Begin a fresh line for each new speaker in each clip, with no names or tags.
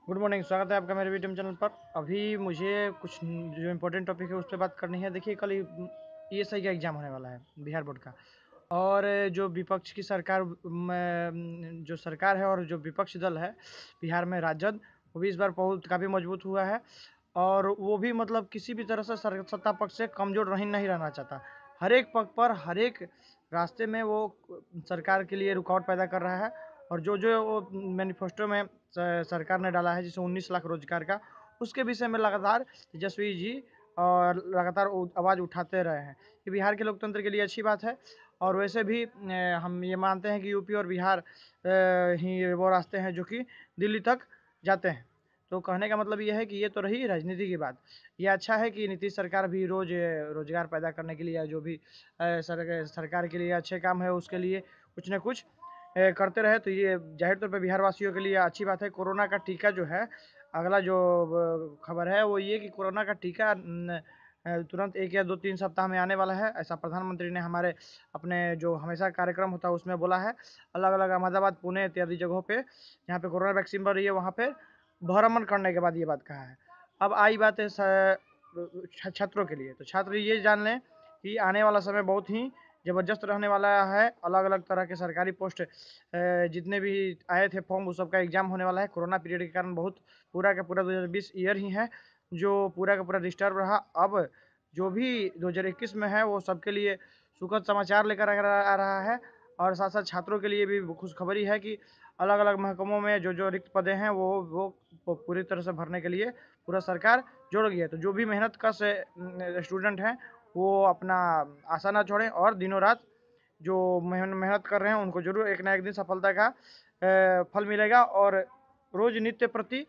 Good morning, स्वागत है आपका मेरे यूट्यूब चैनल पर। अभी मुझे कुछ जो इम्पोर्टेंट टॉपिक है उस पर बात करनी है। देखिए, कल ईएसआई का एग्ज़ाम होने वाला है, बिहार बोर्ड का। और जो विपक्ष की सरकार जो सरकार है और जो विपक्षी दल है बिहार में, राजद, वो भी इस बार बहुत काफ़ी मजबूत हुआ है। और वो भी मतलब किसी भी तरह से सत्ता पक्ष से कमज़ोर नहीं रहना चाहता। हर एक पक्ष पर, हर एक रास्ते में वो सरकार के लिए रुकावट पैदा कर रहा है। और जो जो वो मैनिफेस्टो में सरकार ने डाला है, जैसे 19 लाख रोजगार का, उसके विषय में लगातार तेजस्वी जी और लगातार आवाज़ उठाते रहे हैं। ये बिहार के लोकतंत्र के लिए अच्छी बात है। और वैसे भी हम ये मानते हैं कि यूपी और बिहार ही वो रास्ते हैं जो कि दिल्ली तक जाते हैं। तो कहने का मतलब ये है कि ये तो रही राजनीति की बात। ये अच्छा है कि नीतीश सरकार भी रोज़ रोजगार पैदा करने के लिए, या जो भी सरकार के लिए अच्छे काम है उसके लिए कुछ न कुछ करते रहे। तो ये जाहिर तौर पे बिहार वासियों के लिए अच्छी बात है। कोरोना का टीका जो है, अगला जो खबर है वो ये कि कोरोना का टीका तुरंत 1 या 2-3 सप्ताह में आने वाला है। ऐसा प्रधानमंत्री ने हमारे अपने जो हमेशा कार्यक्रम होता है उसमें बोला है। अलग-अलग अहमदाबाद, पुणे इत्यादि जगहों पे जहाँ पे कोरोना वैक्सीन बन रही है, वहाँ पे भ्रमण करने के बाद ये बात कहा है। अब आई बात है छात्रों के लिए। तो छात्र ये जान लें कि आने वाला समय बहुत ही ज़बरदस्त रहने वाला है। अलग-अलग तरह के सरकारी पोस्ट जितने भी आए थे फॉर्म, उस सब का एग्ज़ाम होने वाला है। कोरोना पीरियड के कारण बहुत पूरा का पूरा 2020 ईयर ही है जो पूरा का पूरा डिस्टर्ब रहा। अब जो भी 2021 में है वो सबके लिए सुखद समाचार लेकर आ रहा है। और साथ-साथ छात्रों के लिए भी खुशखबरी है कि अलग-अलग महकमों में जो रिक्त पदें हैं वो पूरी तरह से भरने के लिए पूरा सरकार जुड़ गई है। तो जो भी मेहनत कश स्टूडेंट हैं वो अपना आशा ना छोड़ें और दिनों रात जो मेहनत कर रहे हैं उनको ज़रूर एक ना एक दिन सफलता का फल मिलेगा। और रोज़ नित्य प्रति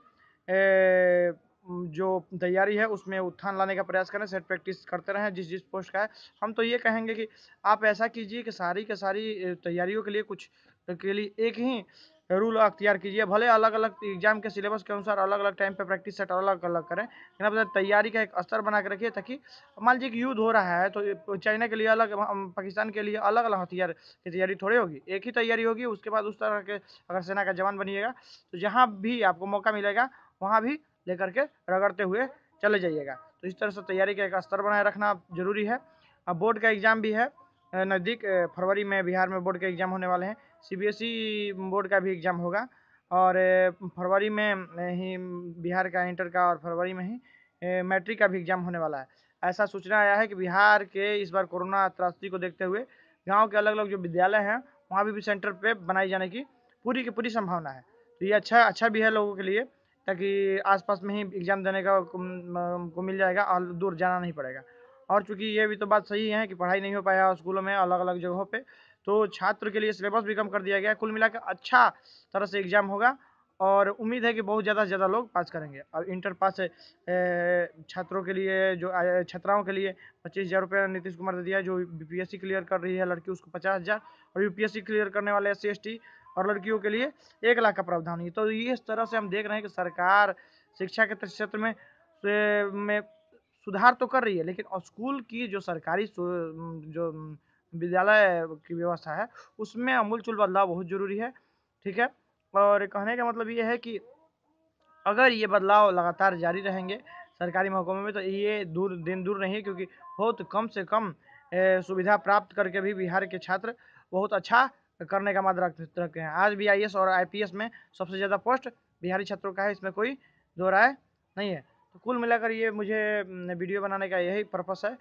जो तैयारी है उसमें उत्थान लाने का प्रयास करें, सेट प्रैक्टिस करते रहें जिस पोस्ट का है। हम तो ये कहेंगे कि आप ऐसा कीजिए कि सारी की सारी तैयारियों के लिए कुछ के लिए एक ही रूल अख्तियार कीजिए। भले अलग-अलग एग्ज़ाम के सिलेबस के अनुसार अलग-अलग टाइम पे प्रैक्टिस सेट अलग-अलग करें, लेकिन आप तैयारी का एक स्तर बना के रखिए, ताकि मान लीजिए कि युद्ध हो रहा है तो चाइना के लिए अलग, पाकिस्तान के लिए अलग-अलग हथियार की तैयारी थोड़ी होगी, एक ही तैयारी होगी। उसके बाद उस तरह के अगर सेना का जवान बनिएगा तो जहाँ भी आपको मौका मिलेगा वहाँ भी लेकर के रगड़ते हुए चले जाइएगा। तो इस तरह से तैयारी का एक स्तर बनाए रखना ज़रूरी है। अब बोर्ड का एग्ज़ाम भी है नज़दीक। फरवरी में बिहार में बोर्ड के एग्ज़ाम होने वाले हैं। सीबीएसई बोर्ड का भी एग्ज़ाम होगा। और फरवरी में ही बिहार का इंटर का, और फरवरी में ही मैट्रिक का भी एग्ज़ाम होने वाला है। ऐसा सूचना आया है कि बिहार के इस बार कोरोना त्रासदी को देखते हुए गाँव के अलग-अलग जो विद्यालय हैं वहाँ भी सेंटर पे बनाए जाने की पूरी की पूरी संभावना है। तो ये अच्छा भी है लोगों के लिए, ताकि आस-पास में ही एग्ज़ाम देने का को मिल जाएगा और दूर जाना नहीं पड़ेगा। और चूँकि ये भी तो बात सही है कि पढ़ाई नहीं हो पाया स्कूलों में अलग-अलग जगहों पे, तो छात्र के लिए सिलेबस भी कम कर दिया गया है। कुल मिलाकर अच्छा तरह से एग्ज़ाम होगा और उम्मीद है कि बहुत ज़्यादा से ज़्यादा लोग पास करेंगे। और इंटर पास छात्रों के लिए, जो छात्राओं के लिए 25,000 रुपये नीतीश कुमार ने दिया है। जो बीपीएससी क्लियर कर रही है लड़की उसको 50,000, और यूपीएससी क्लियर करने वाले एससी/एसटी और लड़कियों के लिए 1 लाख का प्रावधान है। तो ये इस तरह से हम देख रहे हैं कि सरकार शिक्षा के क्षेत्र में सुधार तो कर रही है, लेकिन स्कूल की जो सरकारी जो विद्यालय की व्यवस्था है उसमें आमूल-चूल बदलाव बहुत ज़रूरी है। ठीक है? और कहने का मतलब ये है कि अगर ये बदलाव लगातार जारी रहेंगे सरकारी महकमों में, तो ये दिन दूर नहीं है, क्योंकि बहुत कम से कम सुविधा प्राप्त करके भी बिहार के छात्र बहुत अच्छा करने का माद रखते हैं। आज भी आईएएस और आईपीएस में सबसे ज़्यादा पोस्ट बिहारी छात्रों का है, इसमें कोई दो राय नहीं है। तो कुल मिलाकर ये मुझे वीडियो बनाने का यही पर्पस है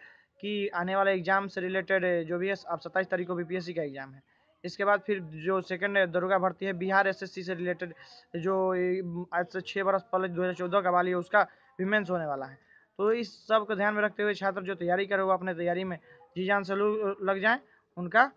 कि आने वाले एग्ज़ाम से रिलेटेड जो भी है, अब 27 तारीख को बीपीएससी का एग्ज़ाम है। इसके बाद फिर जो सेकंड दरोगा भर्ती है बिहार एसएससी से रिलेटेड, जो आज से 6 बरस पहले 2014 का वाली है, उसका भी मेंस होने वाला है। तो इस सब को ध्यान में रखते हुए छात्र जो तैयारी करे वो अपने तैयारी में जी जान से लग जाएँ, उनका